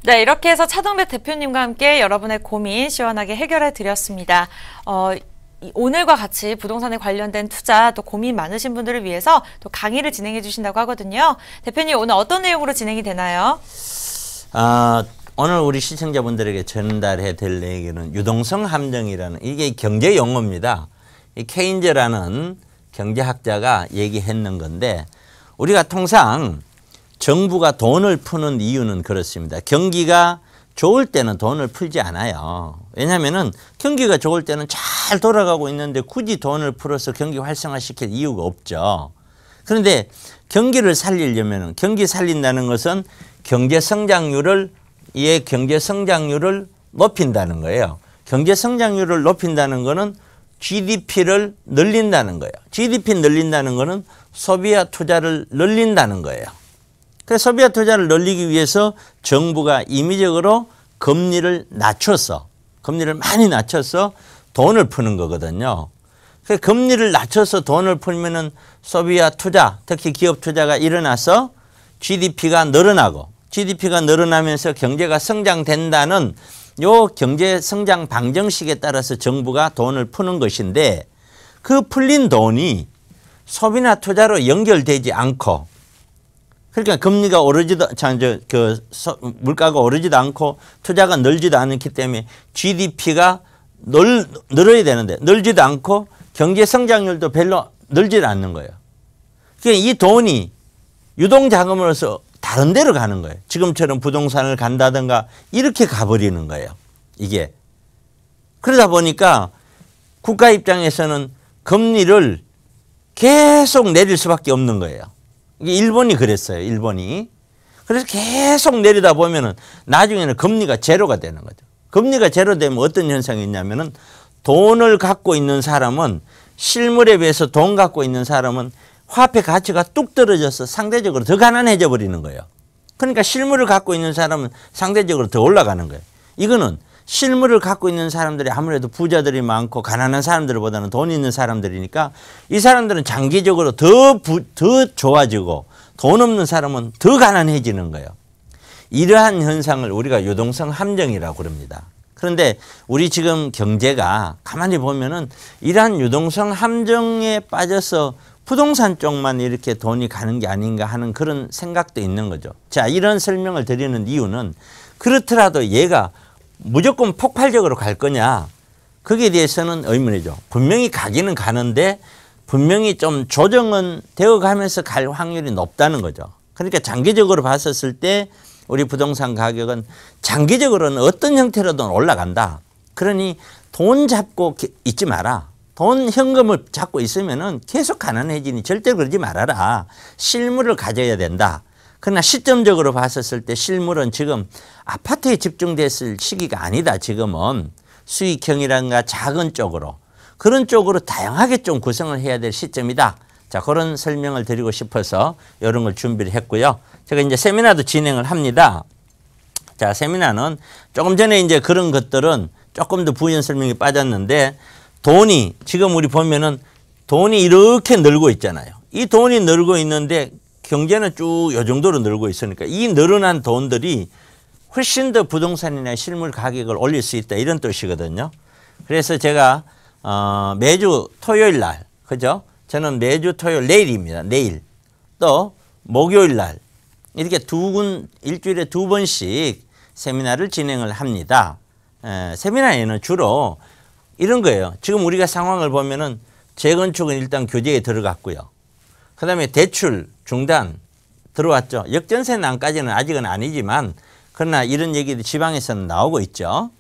네, 이렇게 해서 차동배 대표님과 함께 여러분의 고민 시원하게 해결해 드렸습니다. 오늘과 같이 부동산에 관련된 투자 또 고민 많으신 분들을 위해서 또 강의를 진행해 주신다고 하거든요. 대표님, 오늘 어떤 내용으로 진행이 되나요? 오늘 우리 시청자분들에게 전달해 드릴 얘기는 유동성 함정이라는, 이게 경제 용어입니다. 이 케인즈라는 경제학자가 얘기했는 건데, 우리가 통상 정부가 돈을 푸는 이유는 그렇습니다. 경기가 좋을 때는 돈을 풀지 않아요. 왜냐하면은 경기가 좋을 때는 잘 돌아가고 있는데 굳이 돈을 풀어서 경기 활성화시킬 이유가 없죠. 그런데 경기를 살리려면은, 경기 살린다는 것은 경제 성장률을 높인다는 거예요. 경제 성장률을 높인다는 거는 GDP를 늘린다는 거예요. GDP 늘린다는 거는 소비와 투자를 늘린다는 거예요. 그래서 소비와 투자를 늘리기 위해서 정부가 임의적으로 금리를 많이 낮춰서 돈을 푸는 거거든요. 그래서 금리를 낮춰서 돈을 풀면은 소비와 투자, 특히 기업 투자가 일어나서 GDP가 늘어나면서 경제가 성장된다는 요 경제 성장 방정식에 따라서 정부가 돈을 푸는 것인데, 그 풀린 돈이 소비나 투자로 연결되지 않고, 그러니까 금리가 물가가 오르지도 않고 투자가 늘지도 않기 때문에 GDP가 늘어야 되는데 늘지도 않고 경제 성장률도 별로 늘지 않는 거예요. 그러니까 이 돈이 유동자금으로서 다른 데로 가는 거예요. 지금처럼 부동산을 간다든가 이렇게 가버리는 거예요. 이게. 그러다 보니까 국가 입장에서는 금리를 계속 내릴 수밖에 없는 거예요. 이게 일본이 그랬어요. 일본이. 그래서 계속 내리다 보면은 나중에는 금리가 제로가 되는 거죠. 금리가 제로 되면 어떤 현상이 있냐면은, 돈을 갖고 있는 사람은, 실물에 비해서 돈 갖고 있는 사람은 화폐 가치가 뚝 떨어져서 상대적으로 더 가난해져 버리는 거예요. 그러니까 실물을 갖고 있는 사람은 상대적으로 더 올라가는 거예요. 이거는 실물을 갖고 있는 사람들이 아무래도 부자들이 많고 가난한 사람들보다는 돈 있는 사람들이니까 이 사람들은 장기적으로 더 좋아지고 돈 없는 사람은 더 가난해지는 거예요. 이러한 현상을 우리가 유동성 함정이라고 그럽니다. 그런데 우리 지금 경제가 가만히 보면은 이러한 유동성 함정에 빠져서 부동산 쪽만 이렇게 돈이 가는 게 아닌가 하는 그런 생각도 있는 거죠. 자, 이런 설명을 드리는 이유는, 그렇더라도 얘가 무조건 폭발적으로 갈 거냐, 거기에 대해서는 의문이죠. 분명히 가기는 가는데 분명히 좀 조정은 되어 가면서 갈 확률이 높다는 거죠. 그러니까 장기적으로 봤었을 때 우리 부동산 가격은 장기적으로는 어떤 형태로든 올라간다. 그러니 돈 잡고 있지 마라. 돈 현금을 잡고 있으면은 계속 가난해지니 절대 그러지 말아라. 실물을 가져야 된다. 그러나 시점적으로 봤었을 때 실물은 지금 아파트에 집중됐을 시기가 아니다. 지금은 수익형이라든가 작은 쪽으로, 그런 쪽으로 다양하게 좀 구성을 해야 될 시점이다. 자, 그런 설명을 드리고 싶어서 이런 걸 준비를 했고요. 제가 이제 세미나도 진행을 합니다. 자, 세미나는 조금 전에 이제 그런 것들은 조금 더 부연 설명이 빠졌는데, 돈이 지금 우리 보면은 돈이 이렇게 늘고 있잖아요. 이 돈이 늘고 있는데 경제는 쭉 이 정도로 늘고 있으니까 이 늘어난 돈들이 훨씬 더 부동산이나 실물 가격을 올릴 수 있다, 이런 뜻이거든요. 그래서 제가 매주 토요일 날, 그죠? 저는 매주 토요일, 내일입니다. 내일. 또 목요일 날 이렇게 일주일에 2번씩 세미나를 진행을 합니다. 세미나에는 주로 이런 거예요. 지금 우리가 상황을 보면은 재건축은 일단 규제에 들어갔고요. 그 다음에 대출 중단 들어왔죠. 역전세 난까지는 아직은 아니지만, 그러나 이런 얘기도 지방에서는 나오고 있죠.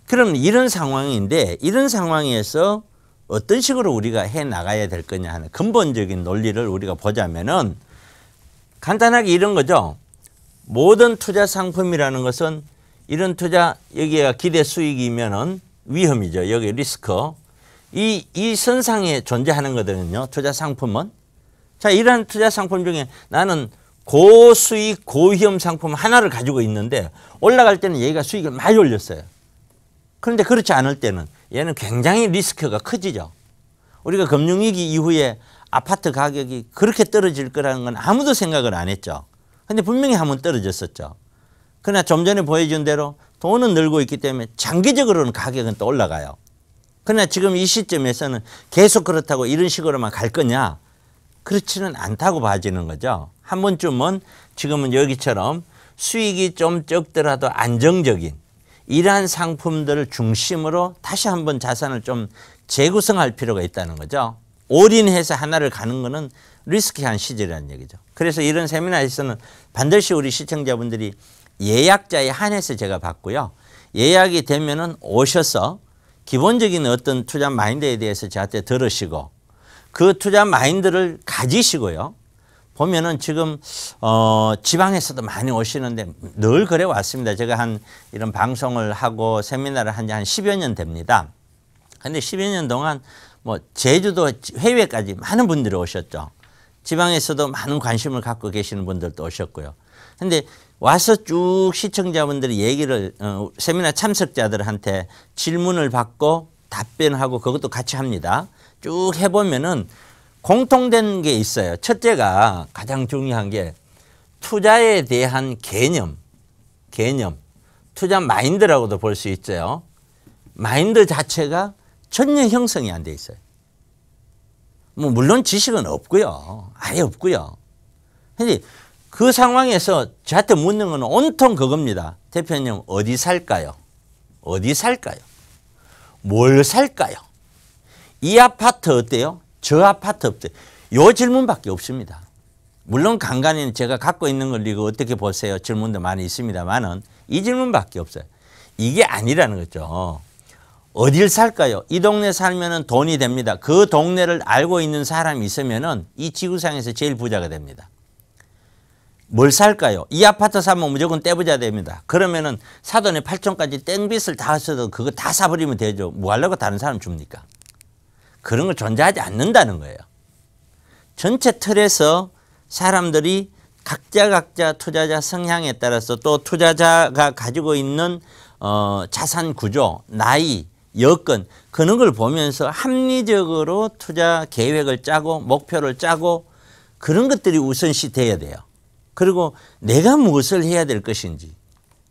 그럼 이런 상황인데, 이런 상황에서 어떤 식으로 우리가 해 나가야 될 거냐 하는 근본적인 논리를 우리가 보자면은, 간단하게 이런 거죠. 모든 투자 상품이라는 것은, 이런 투자, 여기가 기대 수익이면은 위험이죠. 여기 리스크. 이 선상에 존재하는 거거든요. 투자 상품은. 자, 이러한 투자 상품 중에 나는 고수익, 고위험 상품 하나를 가지고 있는데 올라갈 때는 얘가 수익을 많이 올렸어요. 그런데 그렇지 않을 때는 얘는 굉장히 리스크가 커지죠. 우리가 금융위기 이후에 아파트 가격이 그렇게 떨어질 거라는 건 아무도 생각을 안 했죠. 근데 분명히 한번 떨어졌었죠. 그러나 좀 전에 보여준 대로 돈은 늘고 있기 때문에 장기적으로는 가격은 또 올라가요. 그러나 지금 이 시점에서는 계속 그렇다고 이런 식으로만 갈 거냐? 그렇지는 않다고 봐지는 거죠. 한 번쯤은 지금은 여기처럼 수익이 좀 적더라도 안정적인 이러한 상품들을 중심으로 다시 한번 자산을 좀 재구성할 필요가 있다는 거죠. 올인해서 하나를 가는 거는 리스키한 시절이라는 얘기죠. 그래서 이런 세미나에서는 반드시 우리 시청자분들이 예약자에 한해서 제가 받고요. 예약이 되면은 오셔서 기본적인 어떤 투자 마인드에 대해서 저한테 들으시고 그 투자 마인드를 가지시고요. 보면은 지금 지방에서도 많이 오시는데 늘 그래 왔습니다. 제가 한 이런 방송을 하고 세미나를 한 지 한 10여 년 됩니다. 근데 10여 년 동안 뭐 제주도 해외까지 많은 분들이 오셨죠. 지방에서도 많은 관심을 갖고 계시는 분들도 오셨고요. 근데 와서 쭉 시청자분들이 얘기를 세미나 참석자들한테 질문을 받고 답변하고 그것도 같이 합니다. 쭉 해보면은 공통된 게 있어요. 첫째가 가장 중요한 게 투자에 대한 개념, 투자 마인드라고도 볼 수 있어요. 마인드 자체가 전혀 형성이 안 돼 있어요. 뭐 물론 지식은 없고요. 아예 없고요. 근데 그 상황에서 저한테 묻는 건 온통 그겁니다. 대표님 어디 살까요? 어디 살까요? 뭘 살까요? 이 아파트 어때요? 저 아파트 어때요? 요 질문밖에 없습니다. 물론 간간히 제가 갖고 있는 걸 이거 어떻게 보세요? 질문도 많이 있습니다만은 이 질문밖에 없어요. 이게 아니라는 거죠. 어딜 살까요? 이 동네 살면은 돈이 됩니다. 그 동네를 알고 있는 사람이 있으면은 이 지구상에서 제일 부자가 됩니다. 뭘 살까요? 이 아파트 사면 무조건 떼부자 됩니다. 그러면은 사돈의 8촌까지 땡빚을 다 써도 그거 다 사버리면 되죠. 뭐 하려고 다른 사람 줍니까? 그런 거 존재하지 않는다는 거예요. 전체 틀에서 사람들이 각자 투자자 성향에 따라서 또 투자자가 가지고 있는 자산 구조, 나이, 여건 그런 걸 보면서 합리적으로 투자 계획을 짜고 목표를 짜고 그런 것들이 우선시 돼야 돼요. 그리고 내가 무엇을 해야 될 것인지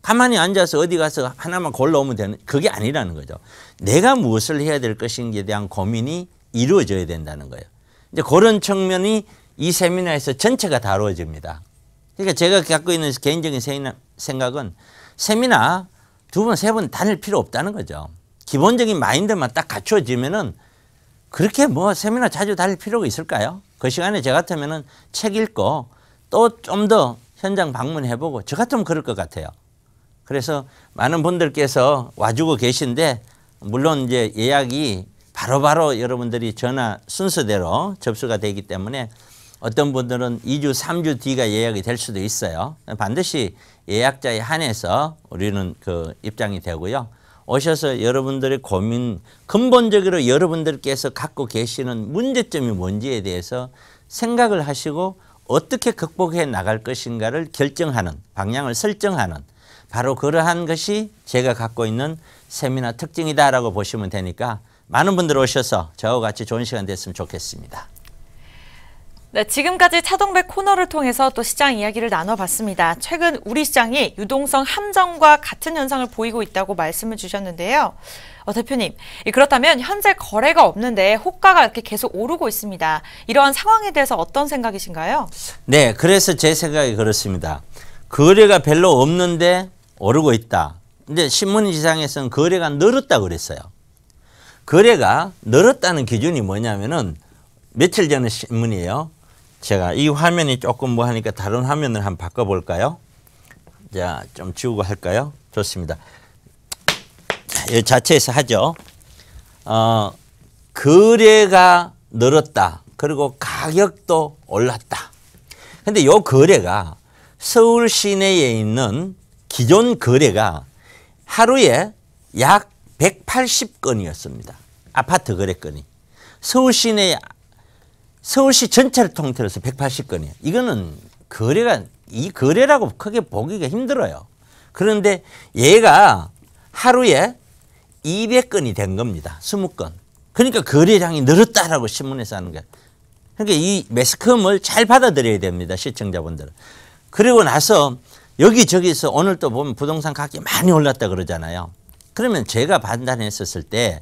가만히 앉아서 어디 가서 하나만 골라오면 되는 그게 아니라는 거죠. 내가 무엇을 해야 될 것인지에 대한 고민이 이루어져야 된다는 거예요. 이제 그런 측면이 이 세미나에서 전체가 다루어집니다. 그러니까 제가 갖고 있는 개인적인 생각은 세미나 2번, 3번 다닐 필요 없다는 거죠. 기본적인 마인드만 딱 갖춰지면은 그렇게 뭐 세미나 자주 다닐 필요가 있을까요? 그 시간에 저 같으면은 책 읽고 또 좀 더 현장 방문해보고 저 같으면 그럴 것 같아요. 그래서 많은 분들께서 와주고 계신데 물론 이제 예약이 바로바로 여러분들이 전화 순서대로 접수가 되기 때문에 어떤 분들은 2주, 3주 뒤가 예약이 될 수도 있어요. 반드시 예약자에 한해서 우리는 그 입장이 되고요. 오셔서 여러분들의 고민, 근본적으로 여러분들께서 갖고 계시는 문제점이 뭔지에 대해서 생각을 하시고 어떻게 극복해 나갈 것인가를 결정하는, 방향을 설정하는 바로 그러한 것이 제가 갖고 있는 세미나 특징이다라고 보시면 되니까 많은 분들 오셔서 저와 같이 좋은 시간 됐으면 좋겠습니다. 네, 지금까지 차동백 코너를 통해서 또 시장 이야기를 나눠봤습니다. 최근 우리 시장이 유동성 함정과 같은 현상을 보이고 있다고 말씀을 주셨는데요. 대표님, 그렇다면 현재 거래가 없는데 호가가 이렇게 계속 오르고 있습니다. 이러한 상황에 대해서 어떤 생각이신가요? 네, 그래서 제 생각이 그렇습니다. 거래가 별로 없는데 오르고 있다. 근데 신문지상에서는 거래가 늘었다 그랬어요. 거래가 늘었다는 기준이 뭐냐면은 며칠 전에 신문이에요. 제가 이 화면이 조금 뭐 하니까 다른 화면을 한번 바꿔볼까요? 자, 좀 지우고 할까요? 좋습니다. 자, 이 자체에서 하죠. 거래가 늘었다. 그리고 가격도 올랐다. 근데 이 거래가 서울 시내에 있는 기존 거래가 하루에 약 180건이었습니다. 아파트 거래건이. 서울시 전체를 통틀어서 180건이에요. 이거는 이 거래라고 크게 보기가 힘들어요. 그런데 얘가 하루에 200건이 된 겁니다. 20건. 그러니까 거래량이 늘었다라고 신문에서 하는 거예요. 그러니까 이 매스컴을 잘 받아들여야 됩니다. 시청자분들은. 그리고 나서 여기저기서 오늘 또 보면 부동산 가격이 많이 올랐다 그러잖아요. 그러면 제가 판단했었을 때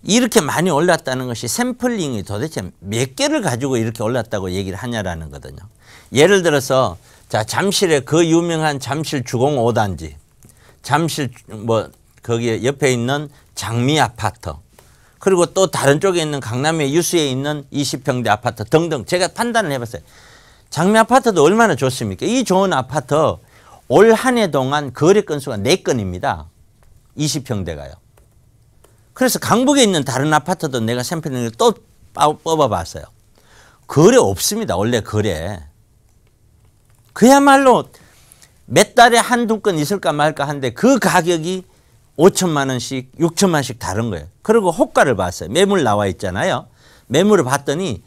이렇게 많이 올랐다는 것이 샘플링이 도대체 몇 개를 가지고 이렇게 올랐다고 얘기를 하냐라는 거거든요. 예를 들어서 자, 잠실에 그 유명한 잠실 주공 5단지, 잠실 뭐 거기에 옆에 있는 장미 아파트, 그리고 또 다른 쪽에 있는 강남의 유수에 있는 20평대 아파트 등등 제가 판단을 해봤어요. 장미 아파트도 얼마나 좋습니까? 이 좋은 아파트 올 한 해 동안 거래 건수가 4건입니다. 20평대가요. 그래서 강북에 있는 다른 아파트도 내가 샘플링을 또 뽑아봤어요. 거래 없습니다. 원래 거래. 그야말로 몇 달에 한두 건 있을까 말까 하는데 그 가격이 5천만 원씩 6천만 원씩 다른 거예요. 그리고 호가를 봤어요. 매물 나와 있잖아요. 매물을 봤더니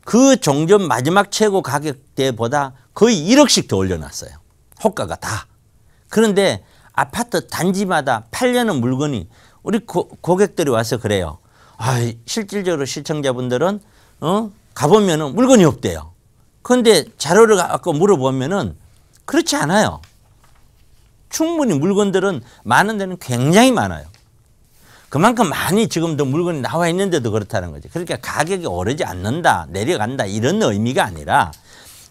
그 종전 마지막 최고 가격대보다 거의 1억씩 더 올려놨어요. 호가가 다. 그런데 아파트 단지마다 팔려는 물건이 우리 고객들이 와서 그래요. 아, 실질적으로 시청자분들은 가보면은 물건이 없대요. 그런데 자료를 갖고 물어보면은 그렇지 않아요. 충분히 물건들은 많은 데는 굉장히 많아요. 그만큼 많이 지금도 물건이 나와 있는데도 그렇다는 거죠. 그러니까 가격이 오르지 않는다, 내려간다 이런 의미가 아니라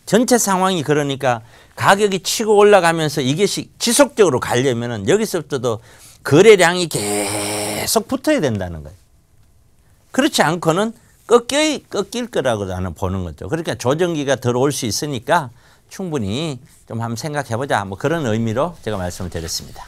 전체 상황이 그러니까 가격이 치고 올라가면서 이것이 지속적으로 가려면은 여기서부터도 거래량이 계속 붙어야 된다는 거예요. 그렇지 않고는 꺾일 거라고 나는 보는 거죠. 그러니까 조정기가 들어올 수 있으니까 충분히 좀 한번 생각해 보자. 뭐 그런 의미로 제가 말씀을 드렸습니다.